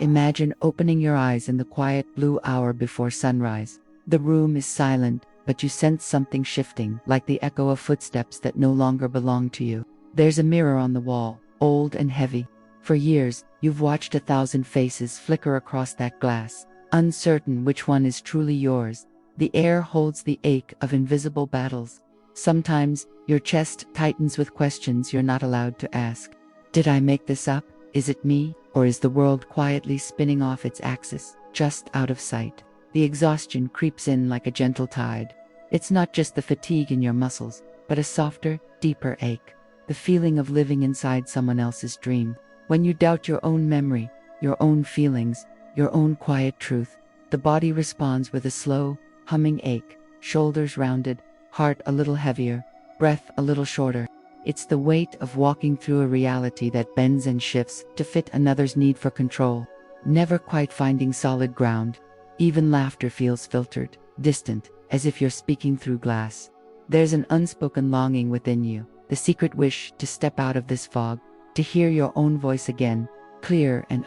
imagine opening your eyes in the quiet blue hour before sunrise. The room is silent, but you sense something shifting, like the echo of footsteps that no longer belong to you. There's a mirror on the wall, old and heavy. For years, you've watched 1,000 faces flicker across that glass, uncertain which one is truly yours. The air holds the ache of invisible battles. Sometimes, your chest tightens with questions you're not allowed to ask. Did I make this up? Is it me? Or is the world quietly spinning off its axis, just out of sight? The exhaustion creeps in like a gentle tide. It's not just the fatigue in your muscles, but a softer, deeper ache. The feeling of living inside someone else's dream. When you doubt your own memory, your own feelings, your own quiet truth, the body responds with a slow, humming ache, shoulders rounded, heart a little heavier, breath a little shorter. It's the weight of walking through a reality that bends and shifts to fit another's need for control, never quite finding solid ground. Even laughter feels filtered, distant, as if you're speaking through glass. There's an unspoken longing within you, the secret wish to step out of this fog, to hear your own voice again, clear and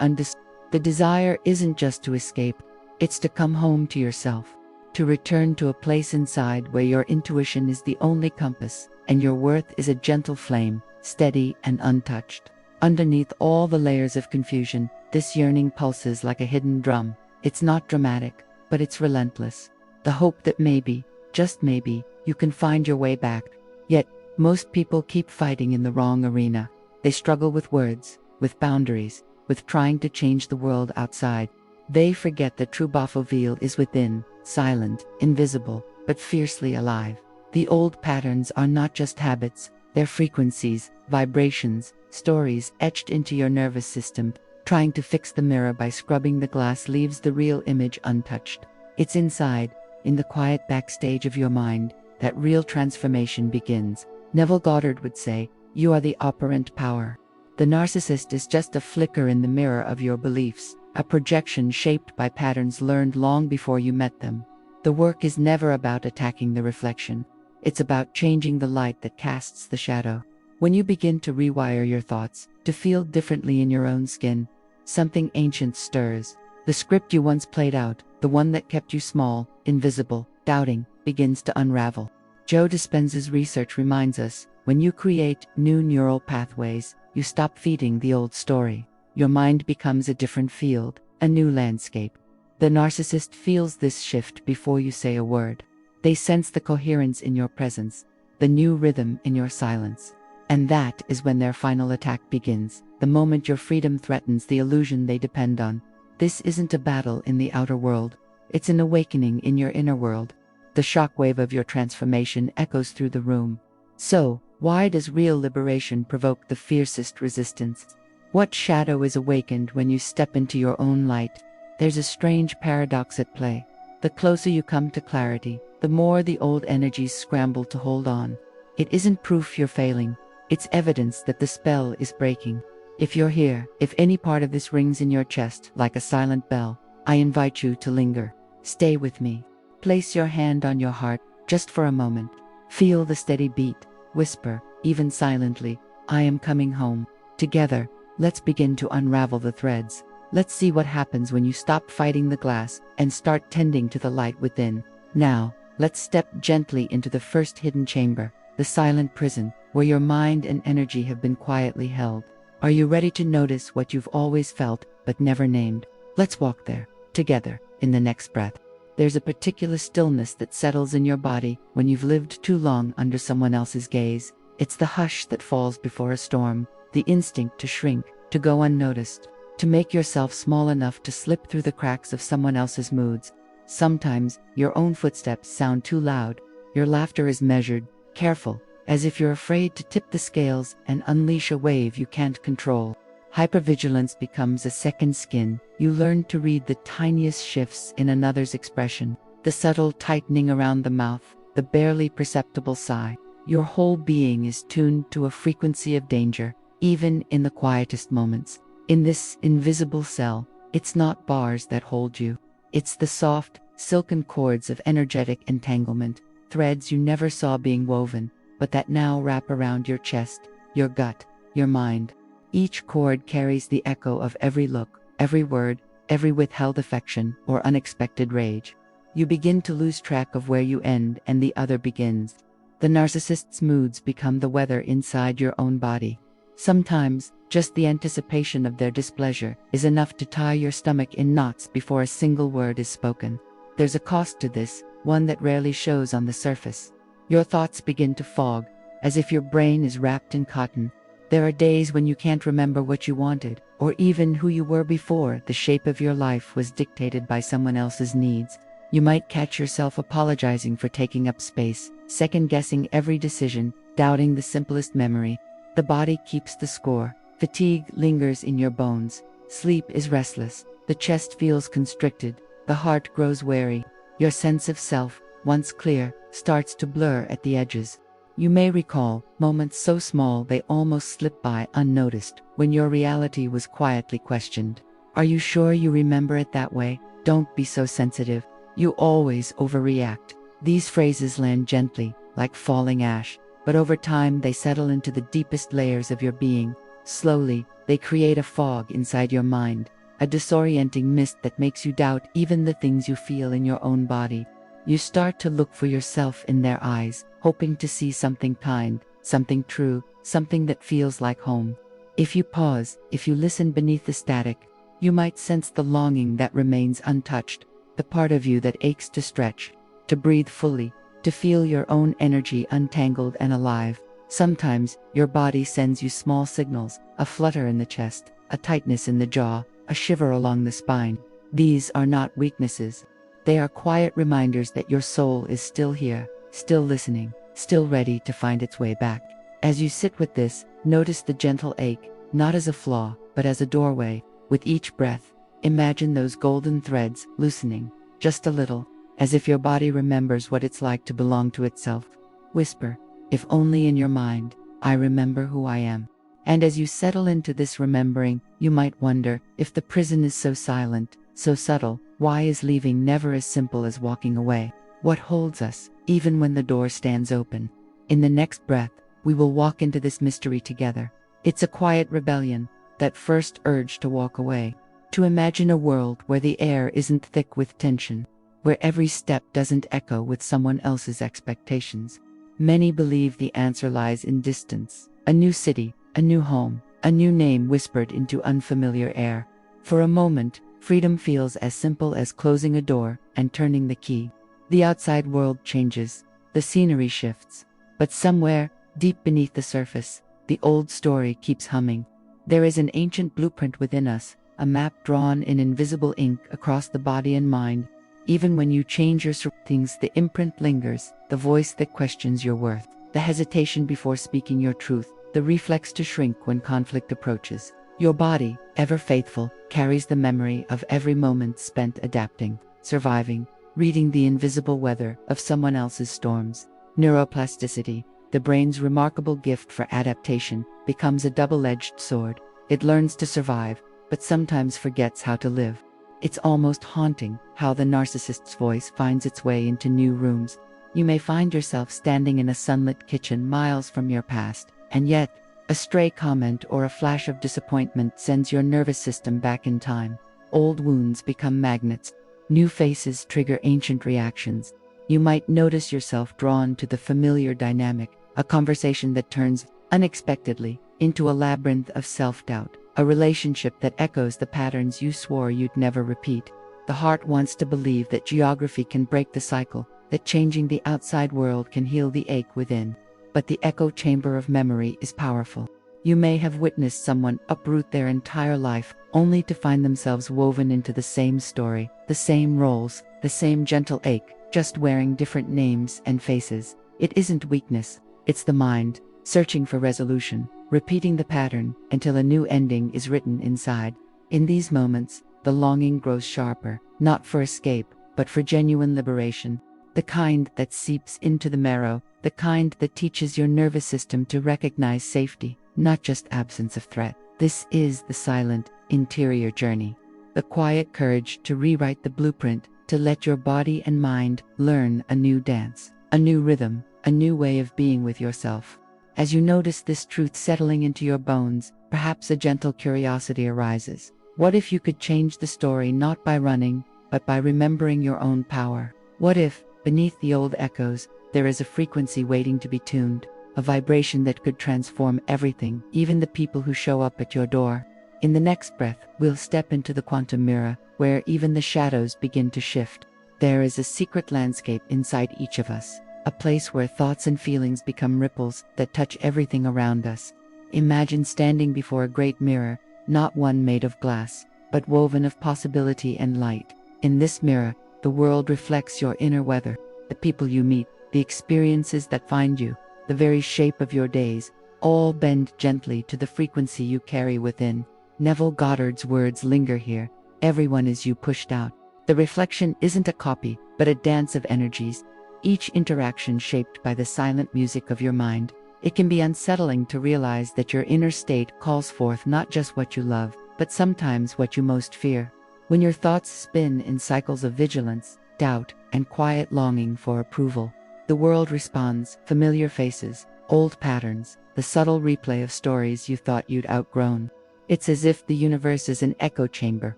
The desire isn't just to escape, it's to come home to yourself, to return to a place inside where your intuition is the only compass, and your worth is a gentle flame, steady and untouched. Underneath all the layers of confusion, this yearning pulses like a hidden drum. It's not dramatic, but it's relentless. The hope that maybe, just maybe, you can find your way back. Yet, most people keep fighting in the wrong arena. They struggle with words, with boundaries, with trying to change the world outside. They forget that true battlefield is within, silent, invisible, but fiercely alive. The old patterns are not just habits, they're frequencies, vibrations, stories etched into your nervous system. Trying to fix the mirror by scrubbing the glass leaves the real image untouched. It's inside, in the quiet backstage of your mind, that real transformation begins. Neville Goddard would say, "You are the operant power." The narcissist is just a flicker in the mirror of your beliefs, a projection shaped by patterns learned long before you met them. The work is never about attacking the reflection. It's about changing the light that casts the shadow. When you begin to rewire your thoughts, to feel differently in your own skin, something ancient stirs. The script you once played out, the one that kept you small, invisible, doubting, begins to unravel. Joe Dispenza's research reminds us, when you create new neural pathways, you stop feeding the old story. Your mind becomes a different field, a new landscape. The narcissist feels this shift before you say a word. They sense the coherence in your presence, the new rhythm in your silence. And that is when their final attack begins, the moment your freedom threatens the illusion they depend on. This isn't a battle in the outer world, it's an awakening in your inner world. The shockwave of your transformation echoes through the room. So, why does real liberation provoke the fiercest resistance? What shadow is awakened when you step into your own light? There's a strange paradox at play. The closer you come to clarity, the more the old energies scramble to hold on. It isn't proof you're failing. It's evidence that the spell is breaking. If you're here, if any part of this rings in your chest like a silent bell, I invite you to linger. Stay with me. Place your hand on your heart, just for a moment. Feel the steady beat. Whisper, even silently, "I am coming home." Together, let's begin to unravel the threads. Let's see what happens when you stop fighting the glass and start tending to the light within. Now, let's step gently into the first hidden chamber, the silent prison, where your mind and energy have been quietly held. Are you ready to notice what you've always felt, but never named? Let's walk there, together, in the next breath. There's a particular stillness that settles in your body when you've lived too long under someone else's gaze. It's the hush that falls before a storm, the instinct to shrink, to go unnoticed, to make yourself small enough to slip through the cracks of someone else's moods. Sometimes, your own footsteps sound too loud. Your laughter is measured, careful, as if you're afraid to tip the scales and unleash a wave you can't control. Hypervigilance becomes a second skin. You learn to read the tiniest shifts in another's expression, the subtle tightening around the mouth, the barely perceptible sigh. Your whole being is tuned to a frequency of danger, even in the quietest moments. In this invisible cell, it's not bars that hold you. It's the soft, silken cords of energetic entanglement, threads you never saw being woven, but that now wrap around your chest, your gut, your mind. Each cord carries the echo of every look, every word, every withheld affection or unexpected rage. You begin to lose track of where you end and the other begins. The narcissist's moods become the weather inside your own body. Sometimes, just the anticipation of their displeasure is enough to tie your stomach in knots before a single word is spoken. There's a cost to this, one that rarely shows on the surface. Your thoughts begin to fog, as if your brain is wrapped in cotton. There are days when you can't remember what you wanted, or even who you were before the shape of your life was dictated by someone else's needs. You might catch yourself apologizing for taking up space, second-guessing every decision, doubting the simplest memory. The body keeps the score. Fatigue lingers in your bones. Sleep is restless. The chest feels constricted. The heart grows wary. Your sense of self, once clear, starts to blur at the edges. You may recall moments so small they almost slip by unnoticed, when your reality was quietly questioned. Are you sure you remember it that way? Don't be so sensitive. You always overreact. These phrases land gently, like falling ash, but over time they settle into the deepest layers of your being. Slowly, they create a fog inside your mind, a disorienting mist that makes you doubt even the things you feel in your own body. You start to look for yourself in their eyes, hoping to see something kind, something true, something that feels like home. If you pause, if you listen beneath the static, you might sense the longing that remains untouched, the part of you that aches to stretch, to breathe fully, to feel your own energy untangled and alive. Sometimes, your body sends you small signals, a flutter in the chest, a tightness in the jaw, a shiver along the spine. These are not weaknesses. They are quiet reminders that your soul is still here, still listening, still ready to find its way back. As you sit with this, notice the gentle ache, not as a flaw, but as a doorway. With each breath, imagine those golden threads loosening, just a little, as if your body remembers what it's like to belong to itself. Whisper, if only in your mind, I remember who I am. And as you settle into this remembering, you might wonder, if the prison is so silent, so subtle, why is leaving never as simple as walking away? What holds us, even when the door stands open? In the next breath, we will walk into this mystery together. It's a quiet rebellion, that first urge to walk away, to imagine a world where the air isn't thick with tension, where every step doesn't echo with someone else's expectations. Many believe the answer lies in distance, a new city, a new home, a new name whispered into unfamiliar air. For a moment, freedom feels as simple as closing a door and turning the key. The outside world changes, the scenery shifts, but somewhere, deep beneath the surface, the old story keeps humming. There is an ancient blueprint within us, a map drawn in invisible ink across the body and mind. Even when you change your surroundings, the imprint lingers, the voice that questions your worth, the hesitation before speaking your truth, the reflex to shrink when conflict approaches. Your body, ever faithful, carries the memory of every moment spent adapting, surviving, reading the invisible weather of someone else's storms. Neuroplasticity, the brain's remarkable gift for adaptation, becomes a double-edged sword. It learns to survive, but sometimes forgets how to live. It's almost haunting how the narcissist's voice finds its way into new rooms. You may find yourself standing in a sunlit kitchen miles from your past, and yet, a stray comment or a flash of disappointment sends your nervous system back in time. Old wounds become magnets. New faces trigger ancient reactions. You might notice yourself drawn to the familiar dynamic, a conversation that turns, unexpectedly, into a labyrinth of self-doubt, a relationship that echoes the patterns you swore you'd never repeat. The heart wants to believe that geography can break the cycle, that changing the outside world can heal the ache within. But the echo chamber of memory is powerful. You may have witnessed someone uproot their entire life, only to find themselves woven into the same story, the same roles, the same gentle ache, just wearing different names and faces. It isn't weakness, it's the mind, searching for resolution, repeating the pattern until a new ending is written inside. In these moments, the longing grows sharper, not for escape, but for genuine liberation. The kind that seeps into the marrow, the kind that teaches your nervous system to recognize safety, not just absence of threat. This is the silent, interior journey. The quiet courage to rewrite the blueprint, to let your body and mind learn a new dance, a new rhythm, a new way of being with yourself. As you notice this truth settling into your bones, perhaps a gentle curiosity arises. What if you could change the story not by running, but by remembering your own power? What if, beneath the old echoes, there is a frequency waiting to be tuned, a vibration that could transform everything, even the people who show up at your door? In the next breath, we'll step into the quantum mirror, where even the shadows begin to shift. There is a secret landscape inside each of us, a place where thoughts and feelings become ripples that touch everything around us. Imagine standing before a great mirror, not one made of glass, but woven of possibility and light. In this mirror, the world reflects your inner weather, the people you meet, the experiences that find you, the very shape of your days, all bend gently to the frequency you carry within. Neville Goddard's words linger here. Everyone is you pushed out. The reflection isn't a copy, but a dance of energies, each interaction shaped by the silent music of your mind. It can be unsettling to realize that your inner state calls forth not just what you love, but sometimes what you most fear. When your thoughts spin in cycles of vigilance, doubt, and quiet longing for approval, the world responds: familiar faces, old patterns, the subtle replay of stories you thought you'd outgrown. It's as if the universe is an echo chamber,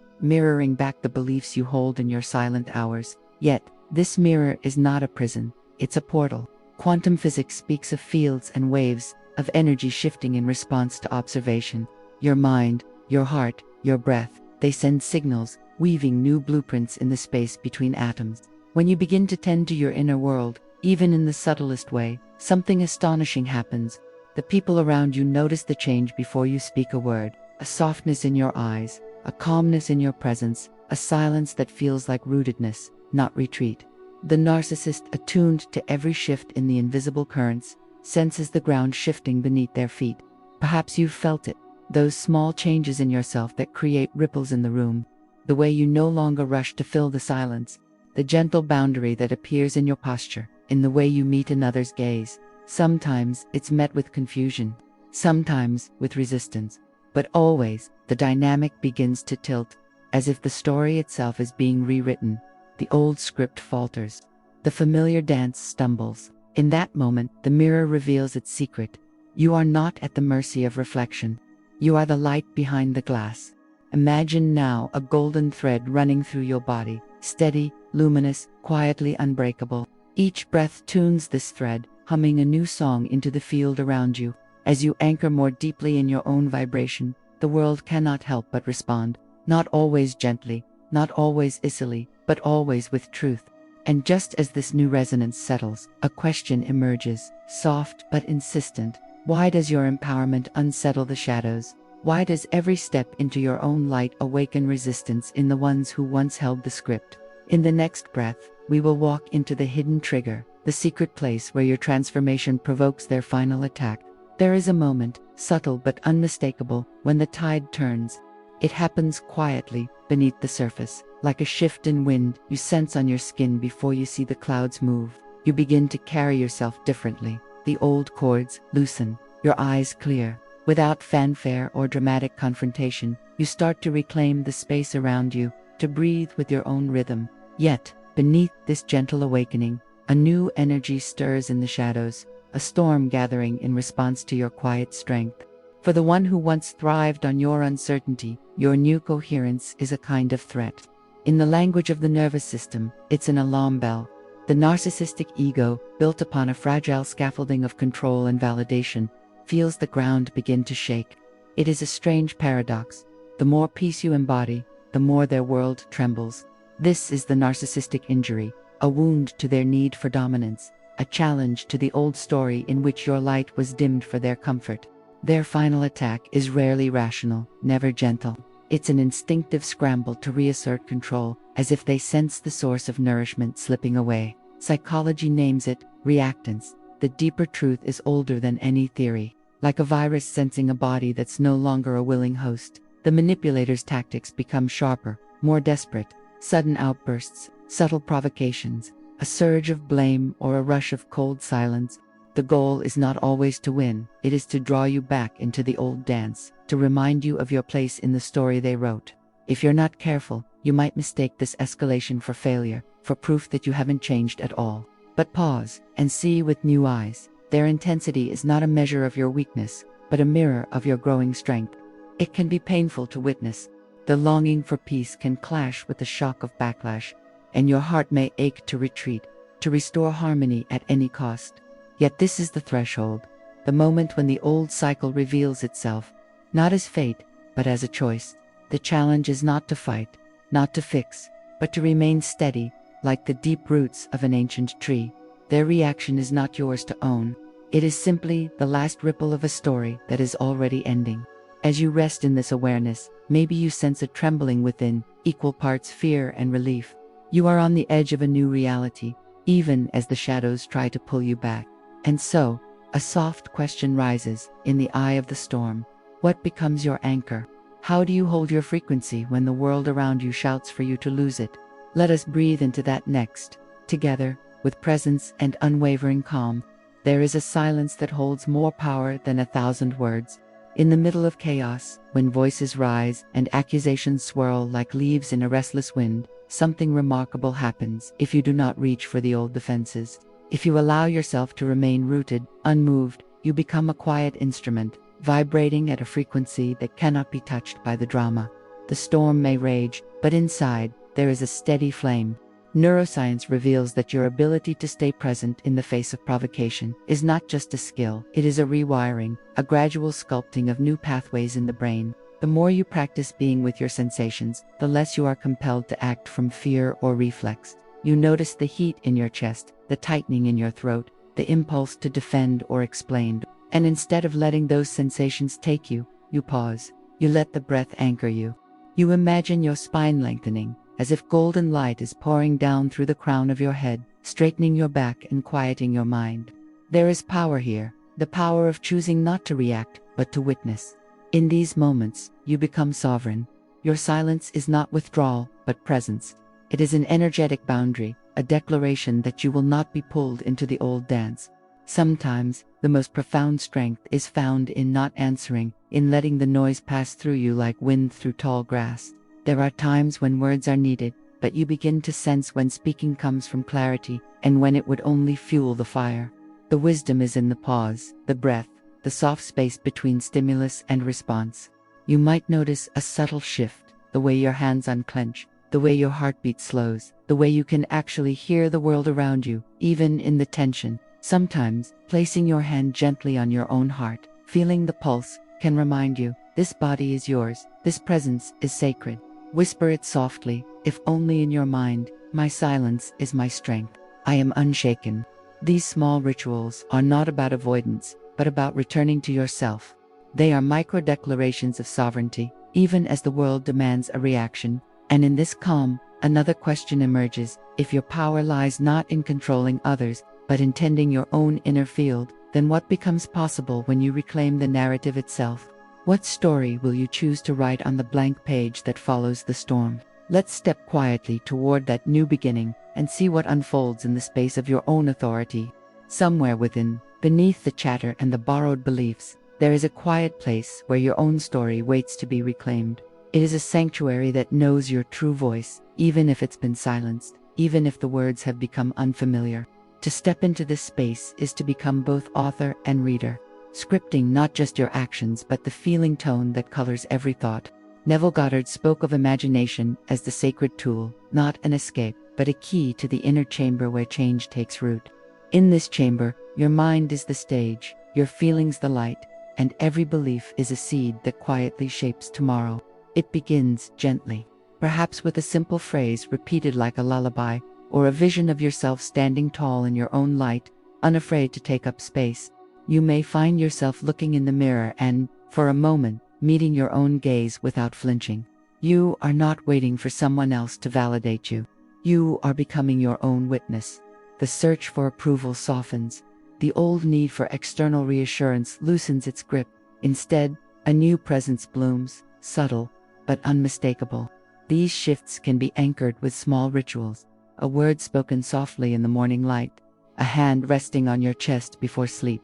mirroring back the beliefs you hold in your silent hours. Yet, this mirror is not a prison, it's a portal. Quantum physics speaks of fields and waves, of energy shifting in response to observation. Your mind, your heart, your breath, they send signals, weaving new blueprints in the space between atoms. When you begin to tend to your inner world, even in the subtlest way, something astonishing happens. The people around you notice the change before you speak a word, a softness in your eyes, a calmness in your presence, a silence that feels like rootedness, not retreat. The narcissist, attuned to every shift in the invisible currents, senses the ground shifting beneath their feet. Perhaps you've felt it, those small changes in yourself that create ripples in the room, the way you no longer rush to fill the silence, the gentle boundary that appears in your posture, in the way you meet another's gaze. Sometimes it's met with confusion, sometimes with resistance, but always the dynamic begins to tilt, as if the story itself is being rewritten. The old script falters. The familiar dance stumbles. In that moment, the mirror reveals its secret. You are not at the mercy of reflection. You are the light behind the glass. Imagine now a golden thread running through your body, steady, luminous, quietly unbreakable. Each breath tunes this thread, humming a new song into the field around you. As you anchor more deeply in your own vibration, the world cannot help but respond. Not always gently, not always easily, but always with truth. And just as this new resonance settles, a question emerges, soft but insistent. Why does your empowerment unsettle the shadows? Why does every step into your own light awaken resistance in the ones who once held the script? In the next breath, we will walk into the hidden trigger, the secret place where your transformation provokes their final attack. There is a moment, subtle but unmistakable, when the tide turns. It happens quietly, beneath the surface, like a shift in wind you sense on your skin before you see the clouds move. You begin to carry yourself differently. The old cords loosen, your eyes clear. Without fanfare or dramatic confrontation, you start to reclaim the space around you, to breathe with your own rhythm. Yet, beneath this gentle awakening, a new energy stirs in the shadows, a storm gathering in response to your quiet strength. For the one who once thrived on your uncertainty, your new coherence is a kind of threat. In the language of the nervous system, it's an alarm bell. The narcissistic ego, built upon a fragile scaffolding of control and validation, feels the ground begin to shake. It is a strange paradox. The more peace you embody, the more their world trembles. This is the narcissistic injury, a wound to their need for dominance, a challenge to the old story in which your light was dimmed for their comfort. Their final attack is rarely rational, never gentle. It's an instinctive scramble to reassert control, as if they sense the source of nourishment slipping away. Psychology names it reactance. The deeper truth is older than any theory. Like a virus sensing a body that's no longer a willing host, the manipulator's tactics become sharper, more desperate. Sudden outbursts, subtle provocations, a surge of blame or a rush of cold silence. The goal is not always to win, it is to draw you back into the old dance, to remind you of your place in the story they wrote. If you're not careful, you might mistake this escalation for failure, for proof that you haven't changed at all. But pause, and see with new eyes. Their intensity is not a measure of your weakness, but a mirror of your growing strength. It can be painful to witness. The longing for peace can clash with the shock of backlash, and your heart may ache to retreat, to restore harmony at any cost. Yet this is the threshold, the moment when the old cycle reveals itself, not as fate, but as a choice. The challenge is not to fight, not to fix, but to remain steady, like the deep roots of an ancient tree. Their reaction is not yours to own. It is simply the last ripple of a story that is already ending. As you rest in this awareness, maybe you sense a trembling within, equal parts fear and relief. You are on the edge of a new reality, even as the shadows try to pull you back. And so, a soft question rises in the eye of the storm. What becomes your anchor? How do you hold your frequency when the world around you shouts for you to lose it? Let us breathe into that next, together, with presence and unwavering calm. There is a silence that holds more power than 1,000 words. In the middle of chaos, when voices rise and accusations swirl like leaves in a restless wind, something remarkable happens if you do not reach for the old defenses. If you allow yourself to remain rooted, unmoved, you become a quiet instrument, vibrating at a frequency that cannot be touched by the drama. The storm may rage, but inside, there is a steady flame. Neuroscience reveals that your ability to stay present in the face of provocation is not just a skill, it is a rewiring, a gradual sculpting of new pathways in the brain. The more you practice being with your sensations, the less you are compelled to act from fear or reflex. You notice the heat in your chest, the tightening in your throat, the impulse to defend or explain. And instead of letting those sensations take you, you pause. You let the breath anchor you. You imagine your spine lengthening, as if golden light is pouring down through the crown of your head, straightening your back and quieting your mind. There is power here, the power of choosing not to react, but to witness. In these moments, you become sovereign. Your silence is not withdrawal, but presence. It is an energetic boundary, a declaration that you will not be pulled into the old dance. Sometimes, the most profound strength is found in not answering, in letting the noise pass through you like wind through tall grass. There are times when words are needed, but you begin to sense when speaking comes from clarity, and when it would only fuel the fire. The wisdom is in the pause, the breath, the soft space between stimulus and response. You might notice a subtle shift, the way your hands unclench, the way your heartbeat slows, the way you can actually hear the world around you, even in the tension. Sometimes, placing your hand gently on your own heart, feeling the pulse, can remind you, this body is yours, this presence is sacred. Whisper it softly, if only in your mind, my silence is my strength. I am unshaken. These small rituals are not about avoidance, but about returning to yourself. They are micro-declarations of sovereignty, even as the world demands a reaction. And in this calm, another question emerges: if your power lies not in controlling others, but in tending your own inner field, then what becomes possible when you reclaim the narrative itself? What story will you choose to write on the blank page that follows the storm? Let's step quietly toward that new beginning and see what unfolds in the space of your own authority. Somewhere within, beneath the chatter and the borrowed beliefs, there is a quiet place where your own story waits to be reclaimed. It is a sanctuary that knows your true voice, even if it's been silenced, even if the words have become unfamiliar. To step into this space is to become both author and reader, scripting not just your actions but the feeling tone that colors every thought. Neville Goddard spoke of imagination as the sacred tool, not an escape, but a key to the inner chamber where change takes root. In this chamber, your mind is the stage, your feelings the light, and every belief is a seed that quietly shapes tomorrow. It begins gently, perhaps with a simple phrase repeated like a lullaby, or a vision of yourself standing tall in your own light, unafraid to take up space. You may find yourself looking in the mirror and, for a moment, meeting your own gaze without flinching. You are not waiting for someone else to validate you. You are becoming your own witness. The search for approval softens. The old need for external reassurance loosens its grip. Instead, a new presence blooms, subtle, but unmistakable. These shifts can be anchored with small rituals. A word spoken softly in the morning light, a hand resting on your chest before sleep.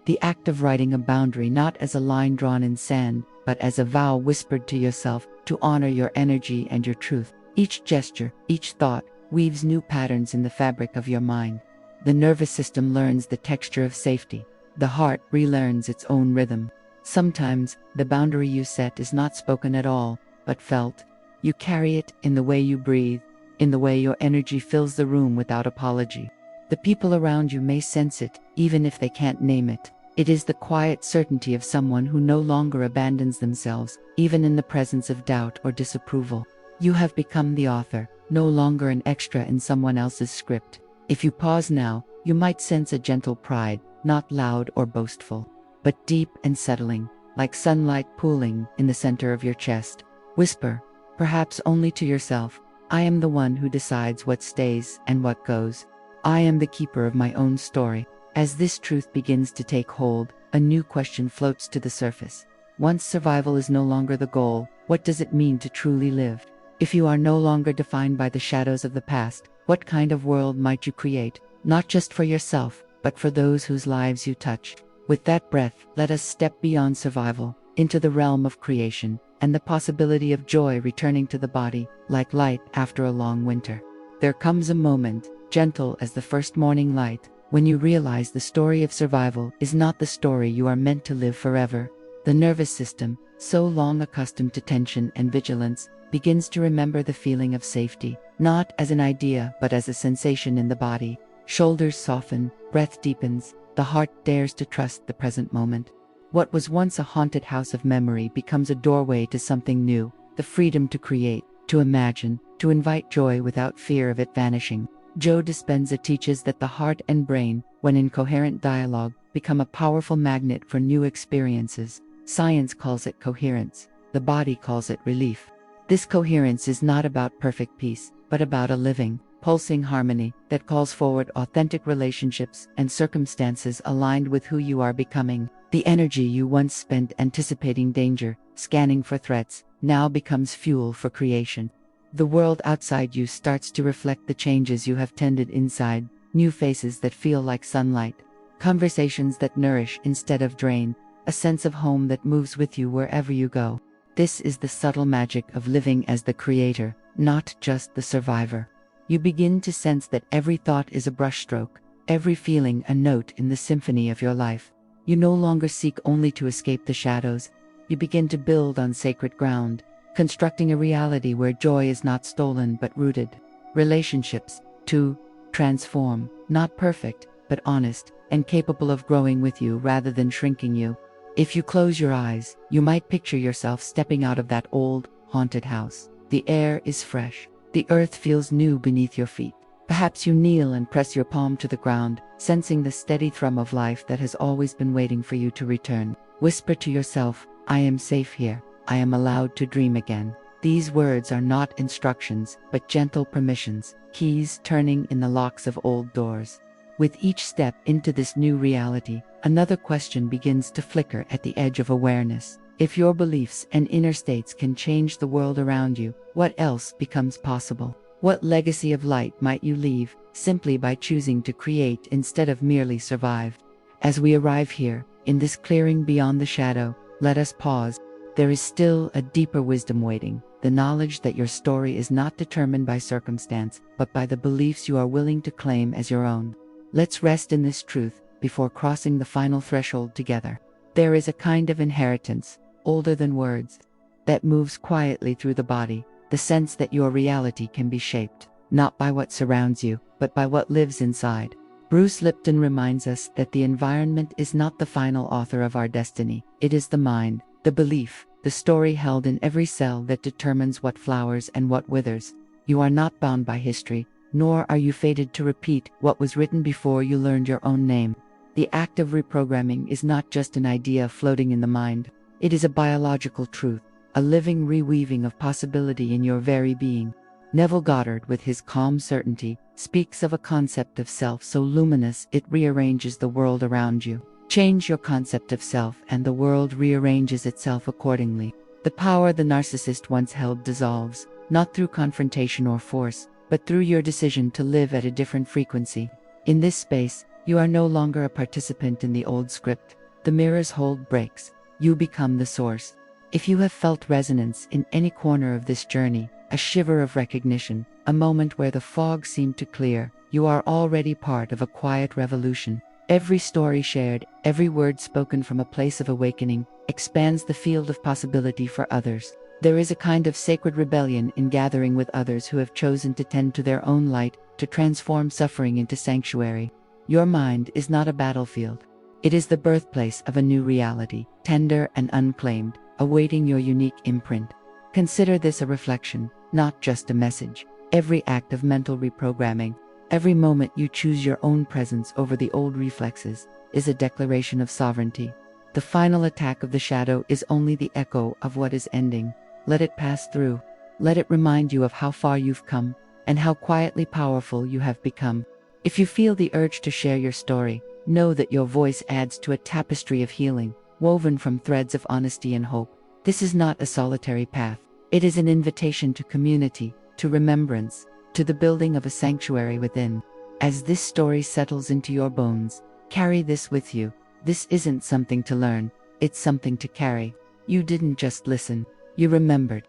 The act of writing a boundary not as a line drawn in sand, but as a vow whispered to yourself to honor your energy and your truth. Each gesture, each thought, weaves new patterns in the fabric of your mind. The nervous system learns the texture of safety. The heart relearns its own rhythm. Sometimes, the boundary you set is not spoken at all, but felt, You carry it in the way you breathe, in the way your energy fills the room without apology. The people around you may sense it, even if they can't name it. It is the quiet certainty of someone who no longer abandons themselves, even in the presence of doubt or disapproval. You have become the author, no longer an extra in someone else's script. If you pause now, you might sense a gentle pride, not loud or boastful, but deep and settling, like sunlight pooling in the center of your chest. Whisper, perhaps only to yourself, I am the one who decides what stays and what goes. I am the keeper of my own story. As this truth begins to take hold, a new question floats to the surface. Once survival is no longer the goal, what does it mean to truly live? If you are no longer defined by the shadows of the past, what kind of world might you create, not just for yourself, but for those whose lives you touch? With that breath, let us step beyond survival, into the realm of creation, and the possibility of joy returning to the body, like light after a long winter. There comes a moment, gentle as the first morning light, when you realize the story of survival is not the story you are meant to live forever. The nervous system, so long accustomed to tension and vigilance, begins to remember the feeling of safety, not as an idea but as a sensation in the body. Shoulders soften, breath deepens, the heart dares to trust the present moment. What was once a haunted house of memory becomes a doorway to something new, the freedom to create, to imagine, to invite joy without fear of it vanishing. Joe Dispenza teaches that the heart and brain, when in coherent dialogue, become a powerful magnet for new experiences. Science calls it coherence, the body calls it relief. This coherence is not about perfect peace, but about a living, pulsing harmony that calls forward authentic relationships and circumstances aligned with who you are becoming. The energy you once spent anticipating danger, scanning for threats, now becomes fuel for creation. The world outside you starts to reflect the changes you have tended inside, new faces that feel like sunlight, conversations that nourish instead of drain, a sense of home that moves with you wherever you go. This is the subtle magic of living as the creator, not just the survivor. You begin to sense that every thought is a brushstroke, every feeling a note in the symphony of your life. You no longer seek only to escape the shadows. You begin to build on sacred ground, constructing a reality where joy is not stolen but rooted. Relationships, too, transform, not perfect, but honest, and capable of growing with you rather than shrinking you. If you close your eyes, you might picture yourself stepping out of that old, haunted house. The air is fresh. The earth feels new beneath your feet. Perhaps you kneel and press your palm to the ground, sensing the steady thrum of life that has always been waiting for you to return. Whisper to yourself, I am safe here. I am allowed to dream again. These words are not instructions, but gentle permissions, keys turning in the locks of old doors. With each step into this new reality, another question begins to flicker at the edge of awareness. If your beliefs and inner states can change the world around you, what else becomes possible? What legacy of light might you leave, simply by choosing to create instead of merely survive? As we arrive here, in this clearing beyond the shadow, let us pause. There is still a deeper wisdom waiting, the knowledge that your story is not determined by circumstance, but by the beliefs you are willing to claim as your own. Let's rest in this truth before crossing the final threshold together. There is a kind of inheritance, older than words, that moves quietly through the body, the sense that your reality can be shaped, not by what surrounds you, but by what lives inside. Bruce Lipton reminds us that the environment is not the final author of our destiny. It is the mind, the belief, the story held in every cell that determines what flowers and what withers. You are not bound by history, nor are you fated to repeat what was written before you learned your own name. The act of reprogramming is not just an idea floating in the mind. It is a biological truth, a living reweaving of possibility in your very being. Neville Goddard, with his calm certainty, speaks of a concept of self so luminous it rearranges the world around you. Change your concept of self and the world rearranges itself accordingly. The power the narcissist once held dissolves, not through confrontation or force, but through your decision to live at a different frequency. In this space, you are no longer a participant in the old script. The mirror's hold breaks. You become the source. If you have felt resonance in any corner of this journey, a shiver of recognition, a moment where the fog seemed to clear, you are already part of a quiet revolution. Every story shared, every word spoken from a place of awakening, expands the field of possibility for others. There is a kind of sacred rebellion in gathering with others who have chosen to tend to their own light, to transform suffering into sanctuary. Your mind is not a battlefield. It is the birthplace of a new reality, tender and unclaimed, awaiting your unique imprint. Consider this a reflection, not just a message. Every act of mental reprogramming, every moment you choose your own presence over the old reflexes, is a declaration of sovereignty. The final attack of the shadow is only the echo of what is ending. Let it pass through. Let it remind you of how far you've come, and how quietly powerful you have become. If you feel the urge to share your story, know that your voice adds to a tapestry of healing, woven from threads of honesty and hope. This is not a solitary path. It is an invitation to community, to remembrance, to the building of a sanctuary within. As this story settles into your bones, carry this with you. This isn't something to learn, it's something to carry. You didn't just listen, you remembered.